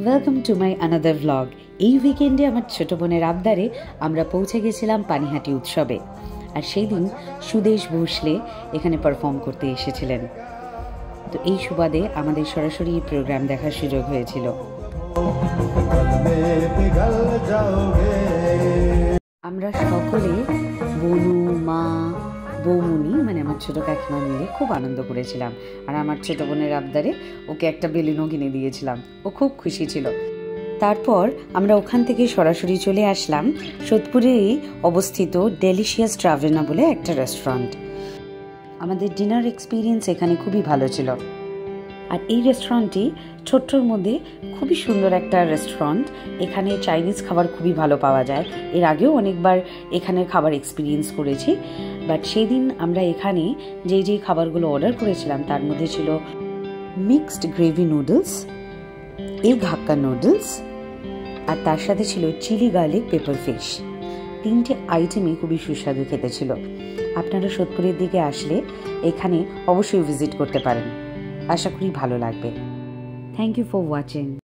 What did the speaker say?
Welcome to my another vlog. এই উইকেন্ডে আমার ছোট বোনের আবদারে আমরা পৌঁছে গেছিলাম পানিহাটি উৎসবে। আর সেই দিন সুদেশ ভোসলে এখানে পারফর্ম করতে এসেছিলেন। তো এই সুবাদে আমাদের সরাসরি প্রোগ্রাম দেখার সুযোগ হয়েছিল। আমরা সকলে বনু, মা, বৌমুনি মানে আমার ছোট কাকিমা মিলে খুব আনন্দ করেছিলাম। আর আমার ছোট বোনের আবদারে ওকে একটা বেলুনও কিনে দিয়েছিলাম। ও খুব খুশি ছিল। তারপর আমরা ওখান থেকে সরাসরি চলে আসলাম সোদপুরেই অবস্থিত ডেলিশিয়াস ট্রাভেনা বলে একটা রেস্টুরেন্ট। আমাদের ডিনার এক্সপিরিয়েন্স এখানে খুবই ভালো ছিল। আর এই রেস্টুরেন্টটি ছোট্টর মধ্যে খুবই সুন্দর একটা রেস্টুরেন্ট। এখানে চাইনিজ খাবার খুবই ভালো পাওয়া যায়। এর আগেও অনেকবার এখানে খাবার এক্সপিরিয়েন্স করেছি, বাট সেই দিন আমরা এখানে যেই খাবারগুলো অর্ডার করেছিলাম তার মধ্যে ছিল মিক্সড গ্রেভি নুডলস, এগ হাক্কা নুডলস, আর তার সাথে ছিল চিলি গার্লিক পেপার ফিশ। তিনটে আইটেমই খুবই সুস্বাদু খেতে ছিল। আপনারা সোদপুরের দিকে আসলে এখানে অবশ্যই ভিজিট করতে পারেন। আশা করি ভালো লাগবে। Thank you for watching.